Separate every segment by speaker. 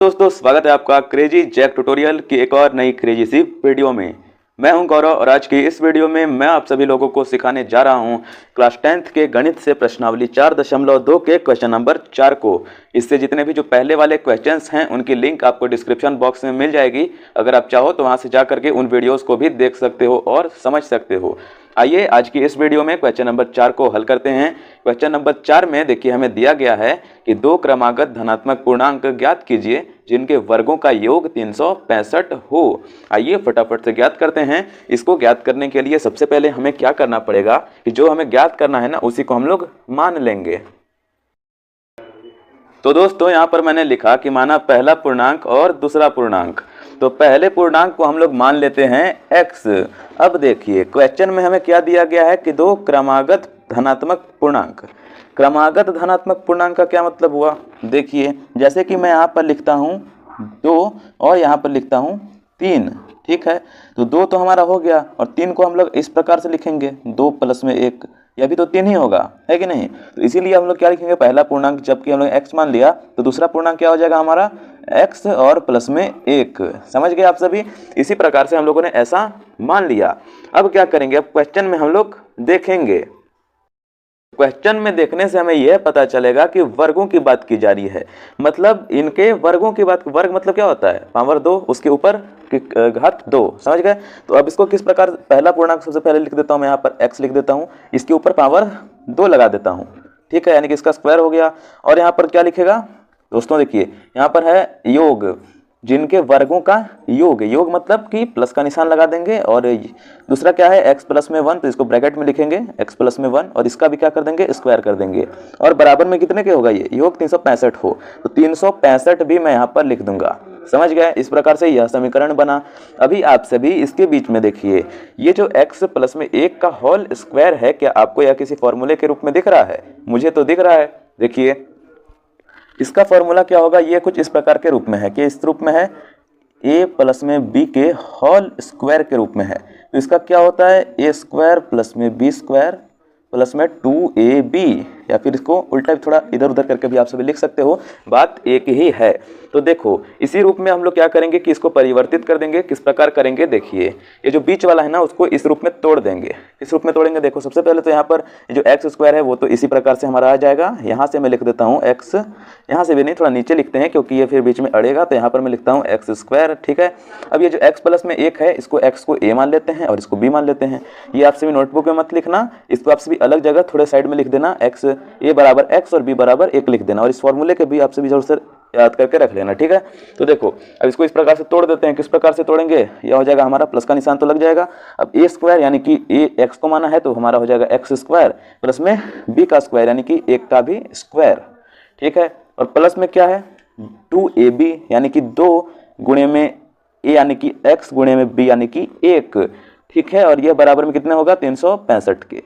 Speaker 1: दोस्तों स्वागत है आपका क्रेजी जैक ट्यूटोरियल की एक और नई क्रेजी सी वीडियो में। मैं हूं गौरव और आज की इस वीडियो में मैं आप सभी लोगों को सिखाने जा रहा हूं क्लास 10th के गणित से प्रश्नावली 4.2 के क्वेश्चन नंबर 4 को। इससे जितने भी जो पहले वाले क्वेश्चंस हैं उनकी लिंक आपको डिस्क्रिप्शन बॉक्स में मिल जाएगी। अगर आप चाहो तो वहां से जा करके उन वीडियोज़ को भी देख सकते हो और समझ सकते हो। आइए आज की इस वीडियो में क्वेश्चन नंबर 4 को हल करते हैं। क्वेश्चन नंबर 4 में देखिए हमें दिया गया है कि दो क्रमागत धनात्मक पूर्णांक ज्ञात कीजिए जिनके वर्गों का योग 365 हो। आइए फटाफट से ज्ञात करते हैं। इसको ज्ञात करने के लिए सबसे पहले हमें क्या करना पड़ेगा कि जो हमें ज्ञात करना है ना उसी को हम लोग मान लेंगे। तो दोस्तों यहाँ पर मैंने लिखा कि माना पहला पूर्णांक और दूसरा पूर्णांक। तो पहले पूर्णांक को हम लोग मान लेते हैं x। अब देखिए क्वेश्चन में हमें क्या दिया गया है कि दो क्रमागत धनात्मक पूर्णांक। क्रमागत धनात्मक पूर्णांक का क्या मतलब हुआ, देखिए जैसे कि मैं यहाँ पर लिखता हूँ 2 और यहाँ पर लिखता हूँ 3, ठीक है। तो 2 तो हमारा हो गया और 3 को हम लोग इस प्रकार से लिखेंगे 2 + 1, यह भी तो 3 ही होगा, है कि नहीं। तो इसीलिए हम लोग क्या लिखेंगे, पहला पूर्णांक जबकि हम लोग x मान लिया तो दूसरा पूर्णांक क्या हो जाएगा हमारा x और प्लस में 1। समझ गए आप सभी। इसी प्रकार से हम लोगों ने ऐसा मान लिया। अब क्या करेंगे, अब क्वेश्चन में हम लोग देखेंगे। क्वेश्चन में देखने से हमें यह पता चलेगा कि वर्गों की बात की जा रही है, मतलब इनके वर्गों की बात। वर्ग मतलब क्या होता है, पावर 2 उसके ऊपर घात 2, समझ गए। तो अब इसको किस प्रकार, पहला पूर्णांक सबसे पहले लिख देता हूं मैं, यहाँ पर x लिख देता हूं, इसके ऊपर पावर 2 लगा देता हूं, ठीक है, यानी कि इसका स्क्वायर हो गया। और यहाँ पर क्या लिखेगा दोस्तों, देखिए यहाँ पर है योग, जिनके वर्गों का योग। योग मतलब कि प्लस का निशान लगा देंगे। और दूसरा क्या है x + 1, तो इसको ब्रैकेट में लिखेंगे x + 1 और इसका भी क्या कर देंगे, स्क्वायर कर देंगे। और बराबर में कितने के होगा, ये योग 365 हो, तो 365 भी मैं यहाँ पर लिख दूंगा। समझ गए। इस प्रकार से यह समीकरण बना। अभी आप सभी इसके बीच में देखिए, ये जो x + 1 का होल स्क्वायर है, क्या आपको यह किसी फॉर्मूले के रूप में दिख रहा है? मुझे तो दिख रहा है। देखिए इसका फॉर्मूला क्या होगा, ये कुछ इस प्रकार के रूप में है कि इस रूप में है a + b के होल स्क्वायर के रूप में है। तो इसका क्या होता है, a² + b² प्लस में 2ab, या फिर इसको उल्टा थोड़ा इधर उधर करके भी आप सभी लिख सकते हो, बात एक ही है। तो देखो इसी रूप में हम लोग क्या करेंगे कि इसको परिवर्तित कर देंगे। किस प्रकार करेंगे, देखिए ये जो बीच वाला है ना उसको इस रूप में तोड़ देंगे। इस रूप में तोड़ेंगे, देखो सबसे पहले तो यहाँ पर जो x² है वो तो इसी प्रकार से हमारा आ जाएगा। यहाँ से मैं लिख देता हूँ x, यहाँ से भी नहीं, थोड़ा नीचे लिखते हैं क्योंकि ये फिर बीच में अड़ेगा। तो यहाँ पर मैं लिखता हूँ x², ठीक है। अब ये जो x + 1 है, इसको x को a मान लेते हैं और इसको b मान लेते हैं। ये आप सभी नोटबुक में मत लिखना, इसको आप सभी अलग जगह थोड़े साइड में लिख देना, x a बराबर x और b बराबर 1 लिख देना। और इस फॉर्मूले के भी आप सभी जरूर से याद करके रख लेना, ठीक है। तो देखो अब इसको इस प्रकार से तोड़ देते हैं। किस प्रकार से तोड़ेंगे, यह हो जाएगा हमारा प्लस का निशान तो लग जाएगा। अब a² यानी कि a x को माना है तो हमारा हो जाएगा x² प्लस में b का स्क्वायर यानी कि 1 का भी स्क्वायर, ठीक है। और प्लस में क्या है 2ab यानी कि 2 गुणे में a यानी कि x गुणे में b यानी कि 1, ठीक है। और यह बराबर में कितने होगा 365 के।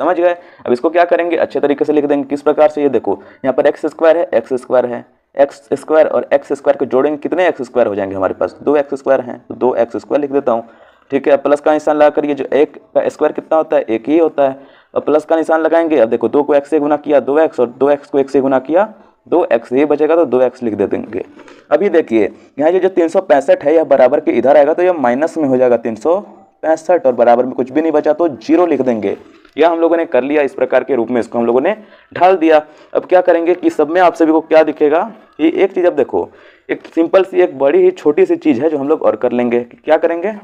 Speaker 1: समझ गए। अब इसको क्या करेंगे, अच्छे तरीके से लिख देंगे। किस प्रकार से, ये देखो यहाँ पर x² है, x² है, x² और x² को जोड़ेंगे, कितने x² हो जाएंगे हमारे पास, 2x² हैं, तो 2x² लिख देता हूँ, ठीक है। प्लस का निशान लगा कर, ये जो 1 का स्क्वायर कितना होता है, 1 ही होता है। और प्लस का निशान लगाएंगे। अब देखो 2 को x से गुना किया 2x और 2x को 1 से गुना किया 2x, ये बचेगा तो 2x लिख दे देंगे। अभी देखिए यहाँ ये जो 365 है यह बराबर के इधर आएगा तो यह माइनस में हो जाएगा 365 और बराबर में कुछ भी नहीं बचा तो 0 लिख देंगे। यह हम लोगों ने कर लिया। इस प्रकार के रूप में इसको हम लोगों ने ढाल दिया। अब क्या करेंगे कि सब में आप सभी को क्या दिखेगा, ये एक चीज़। अब देखो एक सिंपल सी एक बड़ी ही छोटी सी चीज़ है जो हम लोग और कर लेंगे। क्या करेंगे,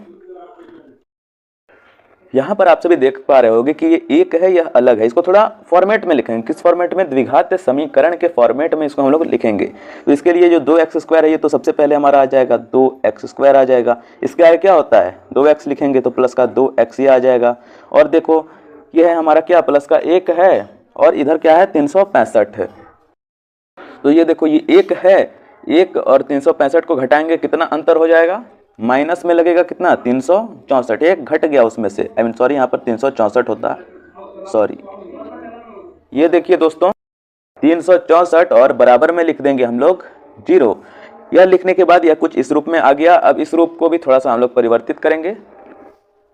Speaker 1: यहाँ पर आप सभी देख पा रहे होगे कि ये एक है यह अलग है। इसको थोड़ा फॉर्मेट में लिखेंगे। किस फॉर्मेट में, द्विघात समीकरण के फॉर्मेट में इसको हम लोग लिखेंगे। तो इसके लिए जो 2x² है ये तो सबसे पहले हमारा आ जाएगा 2x² आ जाएगा। इसके आगे क्या होता है 2x लिखेंगे तो प्लस का 2x ये आ जाएगा। और देखो ये है हमारा क्या, प्लस का 1 है और इधर क्या है 365 है। तो ये देखो ये 1 है, 1 और 365 को घटाएंगे कितना अंतर हो जाएगा, माइनस में लगेगा कितना 364, एक घट गया उसमें से, सॉरी यहाँ पर 364 होता है, सॉरी। ये देखिए दोस्तों 364 और बराबर में लिख देंगे हम लोग 0। यह लिखने के बाद यह कुछ इस रूप में आ गया। अब इस रूप को भी थोड़ा सा हम लोग परिवर्तित करेंगे।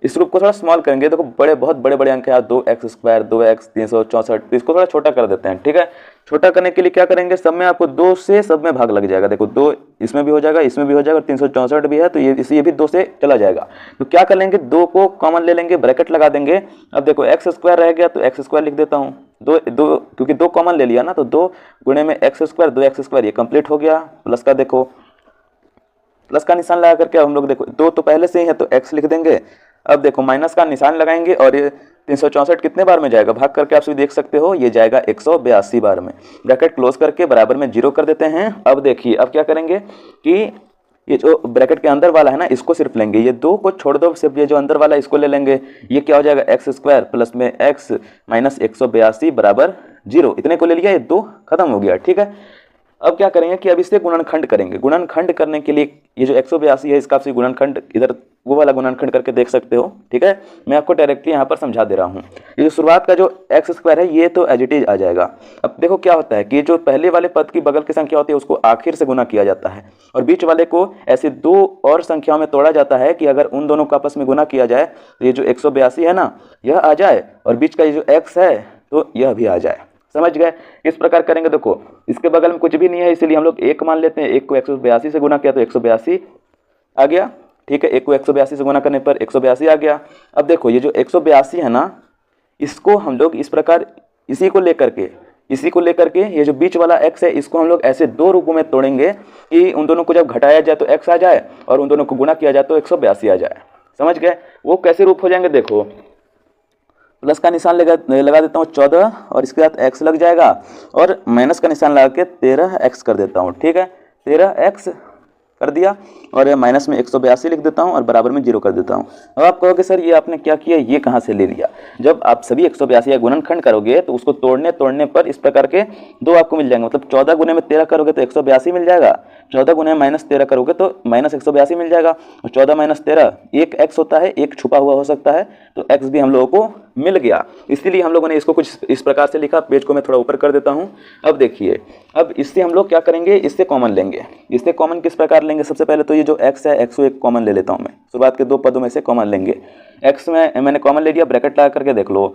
Speaker 1: इस रूप को थोड़ा स्मॉल करेंगे। देखो बहुत बड़े बड़े अंक है, 2x², 2x, 364, तो इसको थोड़ा छोटा कर देते हैं। ठीक है, छोटा करने के लिए क्या करेंगे, सब में आपको 2 से सब में भाग लग जाएगा। देखो 2 इसमें भी हो जाएगा, इसमें भी हो जाएगा, 364 भी है तो ये भी 2 से चला जाएगा। तो क्या कर लेंगे, 2 को कॉमन ले लेंगे, ब्रैकेट लगा देंगे। अब देखो x² रह गया तो x² लिख देता हूँ, दो क्योंकि 2 कॉमन ले लिया ना, तो 2 गुणे में x², 2x², ये कंप्लीट हो गया। प्लस का देखो, प्लस का निशान लगा करके हम लोग देखो 2 तो पहले से ही है तो x लिख देंगे। अब देखो माइनस का निशान लगाएंगे और ये 364 कितने बार में जाएगा, भाग करके आप सभी देख सकते हो, ये जाएगा 182 बार में। ब्रैकेट क्लोज करके बराबर में 0 कर देते हैं। अब देखिए अब क्या करेंगे कि ये जो ब्रैकेट के अंदर वाला है ना, इसको सिर्फ लेंगे, ये 2 को छोड़ दो, सिर्फ ये जो अंदर वाला इसको ले लेंगे। ये क्या हो जाएगा, x² प्लस में x माइनस 182 बराबर 0। इतने को ले लिया, ये 2 खत्म हो गया। ठीक है, अब क्या करेंगे कि अब इससे गुणनखंड करेंगे। गुणनखंड करने के लिए ये जो 182 है इसका आप गुणनखंड इधर वो वाला गुणनखंड करके देख सकते हो। ठीक है, मैं आपको डायरेक्टली यहाँ पर समझा दे रहा हूँ। ये जो शुरुआत का जो x² है ये तो एज इट इज आ जाएगा। अब देखो क्या होता है कि जो पहले वाले पद की बगल की संख्या होती है उसको आखिर से गुना किया जाता है और बीच वाले को ऐसे 2 और संख्याओं में तोड़ा जाता है कि अगर उन दोनों का आपस में गुना किया जाए तो ये जो 182 है ना यह आ जाए और बीच का ये जो x है तो यह भी आ जाए। समझ गए, इस प्रकार करेंगे। देखो इसके बगल में कुछ भी नहीं है इसीलिए हम लोग 1 मान लेते हैं। 1 को 182 से गुना किया तो 182 आ गया। ठीक है, 1 को 182 से गुना करने पर 182 आ गया। अब देखो ये जो 182 है ना, इसको हम लोग इस प्रकार इसी को लेकर के ये जो बीच वाला x है इसको हम लोग ऐसे 2 रूपों में तोड़ेंगे कि उन दोनों को जब घटाया जाए तो x आ जाए और उन दोनों को गुणा किया जाए तो 182 आ जाए। समझ गए, वो कैसे रूप हो जाएंगे, देखो प्लस का निशान लगा देता हूँ 14 और इसके साथ x लग जाएगा और माइनस का निशान लगा के 13x कर देता हूँ। ठीक है, 13x कर दिया और माइनस में 182 लिख देता हूँ और बराबर में 0 कर देता हूँ। अब आप कहोगे सर ये आपने क्या किया, ये कहाँ से ले लिया। जब आप सभी 182 या गुणनखंड करोगे तो उसको तोड़ने पर इस प्रकार के 2 आपको मिल जाएंगे। मतलब 14 गुने में 13 करोगे तो 182 मिल जाएगा, 14 गुने में -13 करोगे तो -182 मिल जाएगा और 14 - 13 एक x होता है, एक छुपा हुआ हो सकता है तो x भी हम लोगों को मिल गया। इसीलिए हम लोगों ने इसको कुछ इस प्रकार से लिखा। पेज को मैं थोड़ा ऊपर कर देता हूँ। अब देखिए, अब इससे हम लोग क्या करेंगे, इससे कॉमन लेंगे। इससे कॉमन किस प्रकार लेंगे, सबसे पहले तो ये जो x है x को एक कॉमन ले लेता हूँ मैं। शुरुआत के 2 पदों में से कॉमन लेंगे। x में मैंने कॉमन ले लिया, ब्रैकेट लगा करके देख लो।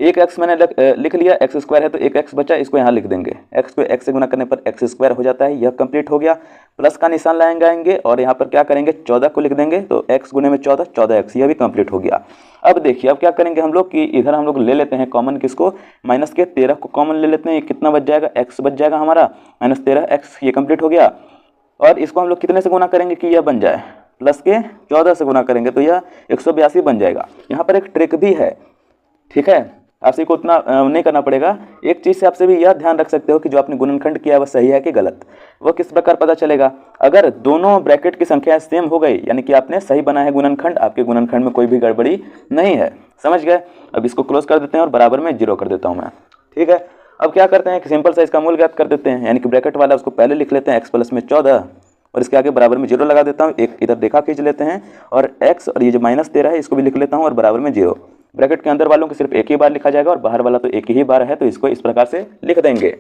Speaker 1: एक x मैंने लिख लिया, x² है तो एक x बचा, इसको यहाँ लिख देंगे। x को x से गुना करने पर x² हो जाता है, यह कंप्लीट हो गया। प्लस का निशान लगाएंगे और यहाँ पर क्या करेंगे, 14 को लिख देंगे तो x गुने में 14, 14x, यह भी कंप्लीट हो गया। अब देखिए अब क्या करेंगे हम लोग कि इधर हम लोग ले लेते हैं कॉमन किसको, माइनस के 13 को कॉमन ले लेते हैं। ये कितना बच जाएगा, x बच जाएगा हमारा -13x, ये कंप्लीट हो गया। और इसको हम लोग कितने से गुना करेंगे कि यह बन जाए, प्लस के 14 से गुना करेंगे तो यह 182 बन जाएगा। यहाँ पर एक ट्रिक भी है। ठीक है, आपसे को उतना नहीं करना पड़ेगा। एक चीज़ से आपसे भी यह ध्यान रख सकते हो कि जो आपने गुणनखंड किया है वह सही है कि गलत। वह किस प्रकार पता चलेगा, अगर दोनों ब्रैकेट की संख्या सेम हो गई यानी कि आपने सही बनाया है गुणनखंड, आपके गुणनखंड में कोई भी गड़बड़ी नहीं है। समझ गए, अब इसको क्लोज कर देते हैं और बराबर में 0 कर देता हूँ मैं। ठीक है, अब क्या करते हैं कि सिंपल सा इसका मूल ज्ञात कर देते हैं, यानी कि ब्रैकेट वाला उसको पहले लिख लेते हैं x प्लस में 14 और इसके आगे बराबर में 0 लगा देता हूँ। एक इधर देखा खींच लेते हैं और x और ये जो -13 है इसको भी लिख लेता हूँ और बराबर में 0। ब्रैकेट के अंदर वालों को सिर्फ एक ही बार लिखा जाएगा और बाहर वाला तो एक ही बार है तो इसको इस प्रकार से लिख देंगे।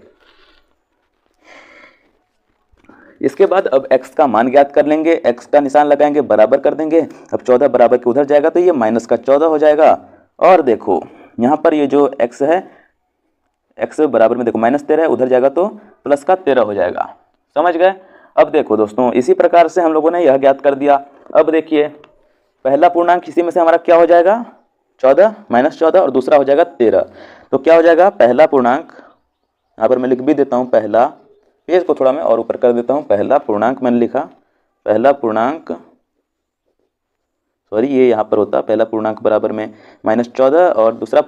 Speaker 1: इसके बाद अब x का मान ज्ञात कर लेंगे, x का निशान लगाएंगे, बराबर कर देंगे। अब 14 बराबर के उधर जाएगा तो ये माइनस का 14 हो जाएगा। और देखो यहाँ पर ये जो x है, x बराबर में देखो -13 है, उधर जाएगा तो प्लस का 13 हो जाएगा। समझ गए। अब देखो दोस्तों इसी प्रकार से हम लोगों ने यह ज्ञात कर दिया। अब देखिए पहला पूर्णांक इसी में से हमारा क्या हो जाएगा, 14 -14 और दूसरा हो जाएगा 13। तो क्या हो जाएगा, पहला पूर्णांक, यहाँ पर मैं लिख भी देता हूँ पहला, पेज को थोड़ा मैं और ऊपर कर देता हूँ। पहला पूर्णांक मैंने लिखा, पहला पूर्णांक सॉरी ये यहाँ पर होता पहला पूर्णांक बराबर में -14 और दूसरा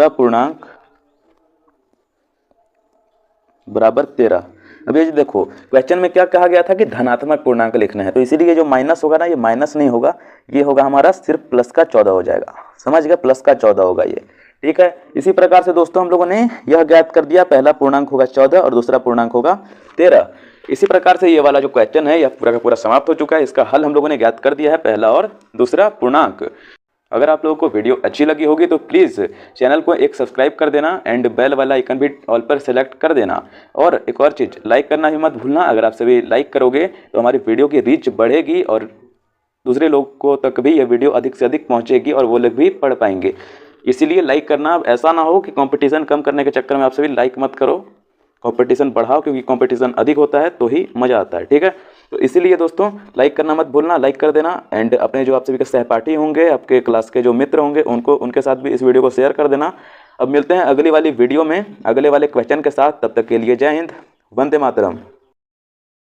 Speaker 1: पूर्णांक बराबर 13। अब ये देखो क्वेश्चन में क्या कहा गया था कि धनात्मक पूर्णांक लिखना है, तो इसीलिए जो माइनस होगा ना ये माइनस नहीं होगा, ये होगा हमारा सिर्फ प्लस का 14 हो जाएगा। समझ गए, प्लस का 14 होगा ये। ठीक है, इसी प्रकार से दोस्तों हम लोगों ने यह ज्ञात कर दिया, पहला पूर्णांक होगा 14 और दूसरा पूर्णांक होगा 13। इसी प्रकार से ये वाला जो क्वेश्चन है यह पूरा का पूरा समाप्त हो चुका है। इसका हल हम लोगों ने ज्ञात कर दिया है, पहला और दूसरा पूर्णांक। अगर आप लोगों को वीडियो अच्छी लगी होगी तो प्लीज़ चैनल को एक सब्सक्राइब कर देना एंड बेल वाला आइकन भी ऑल पर सेलेक्ट कर देना। और एक और चीज़, लाइक करना भी मत भूलना। अगर आप सभी लाइक करोगे तो हमारी वीडियो की रीच बढ़ेगी और दूसरे लोगों तक भी ये वीडियो अधिक से अधिक पहुंचेगी और वो लोग भी पढ़ पाएंगे। इसीलिए लाइक करना, ऐसा ना हो कि कंपटीशन कम करने के चक्कर में आप सभी लाइक मत करो, कंपटीशन बढ़ाओ, क्योंकि कंपटीशन अधिक होता है तो ही मज़ा आता है। ठीक है, तो इसीलिए दोस्तों लाइक करना मत भूलना, लाइक कर देना एंड अपने जो आप सभी के सहपाठी होंगे, आपके क्लास के जो मित्र होंगे, उनके साथ भी इस वीडियो को शेयर कर देना। अब मिलते हैं अगली वाली वीडियो में अगले वाले क्वेश्चन के साथ। तब तक के लिए जय हिंद, वंदे मातरम।